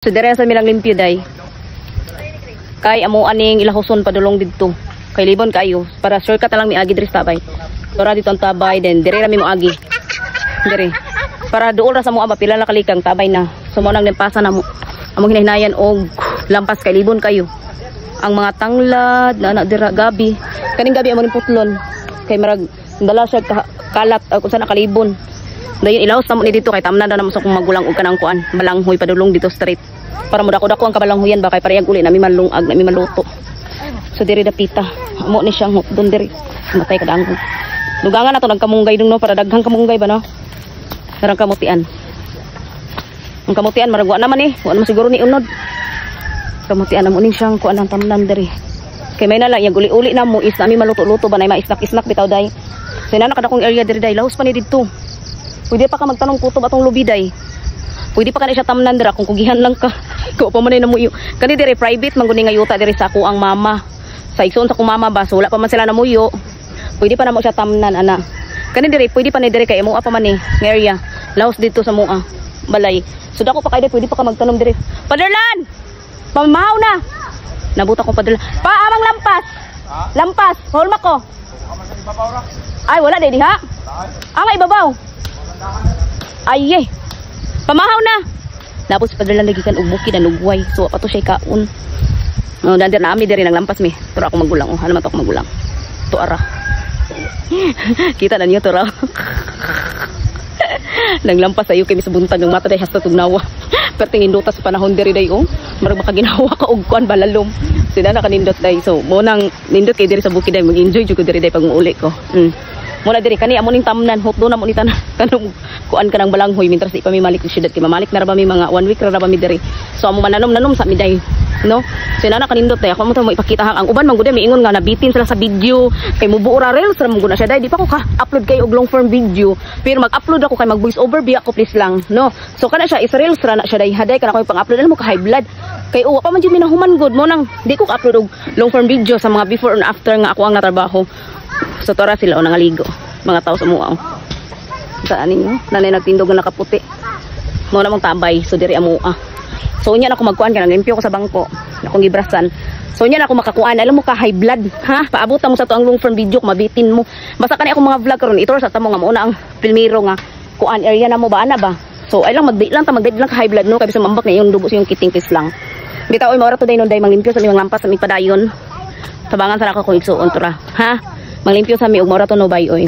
So dire sa milang limpyo day. Kay amo aning ilahuson padulong didto. Kay libon kayo para shortcut na lang mi agi diri sa tabay. Tora dito ang tabay then dire ra mi mo agi. Dire. Para duol ra sa mo pila na kalikang tabay na. So mo nang limpasan na mo. Among hinahinayan og lampas kay libon kayo. Ang mga tanglad na anak dira gabi. Kaning gabi amo ning putlon. Kay marag dala siya kalat kung saan nakalibon. Dayon ilaos na mo ni dito kay tamnan na mo sa kung magulang og kanang kuan balanghoy padulong dito straight para mo dako-dako ang kabalanghoyan ba kay parehag uli nami manlungag nami maluto. So diri dapita amo ni siyang don diri matay kada anggo dugangan ato nagkamunggay dong no para daghang kamunggay ba no sarang kamutian ang kamutian maragwa naman wa naman siguro ni unod kamutian amo ni siyang kuan ang tamnan diri kay may na lang yang uli-uli na mo is nami maluto-luto ba nay ma-snack bitaw day sinana kada kong area diri day lahos pa ni didto. Pwede pa ka magtanong kutob atong lubiday. Pwede pa ka na siya tamnan dira kung kugihan lang ka. Ko pa man na mo iyo. Kani dire private man guni nga yuta dire sa ako ang mama. Sa igsoon sa ko mama ba so wala pa man sila namuyo. Pwede pa na mo siya tamnan ana. Kani dire pwede pa ni dire kay imo pa man ni area. Laos dito sa mua balay. So dako pa kay dire pwede pa ka magtanom dire. Paderlan. Pamahaw na. Nabuta ko paderlan. Pa amang lampas. Lampas. Holma ko. Ay wala day diha. Ang ibabaw. Ay pamahaw na tapos padala lagi kan og bukid and ugway so pa to siya kaon no dandir na ami diri nang lampas mi pero ako magulang ano man to ako magulang to ara kita na niyo to ra nang lampas ayo kay sa buntag ng mata day hasta tugnawa pero tingin duta sa panahon diri day marag makaginawa ka og kuan balalom sila na kanindot day so mo nang nindot kay diri sa bukid day mag-enjoy jud ko diri day pag muuli ko mula diri kani amo ning tamnan hot do na mo ni tanong kuan kanang balanghoy mintras di pa mi malik sa syudad kay mamalik na ra ba mi mga 1 week ra ba mi diri so amo mananom sa mi day no sinana kanindot day ako mo to mo ipakita ang uban man gud mi ingon nga nabitin sila sa video kay mubuo ra reels ra mo gud na siya day di pa ko ka upload kay og long form video pero mag-upload ako kay mag voice over biya ko please lang no so kana siya is reels ra na siya day haday kana ko pang-upload mo ka high blood kay uwa pa man jud mi nahuman gud mo nang di ko ka-upload og long form video sa mga before and after nga ako ang natrabaho. So tora sila o nangaligo mga tao sa mua saan ninyo nanay nagtindog na nakaputi mo namang tabay so diri amua so unya na ako magkuan ka limpyo ko sa bangko akong gibrasan so unya na ako makakuan alam mo ka high blood ha paabutan mo sa to ang long form video mabitin mo basta kani akong mga vlog karon ito sa tamo nga mo na ang filmiro nga kuan area na mo ba ana ba so ay lang magdi lang ka high blood no kay bisan mambak na yung dugo sa yung kitingkis lang bitaw oy maura to day no day manglimpyo sa limang lampas sa mi padayon tabangan sa ako kung igsuon tora ha manglimpyo sa mi og maura to no bay oy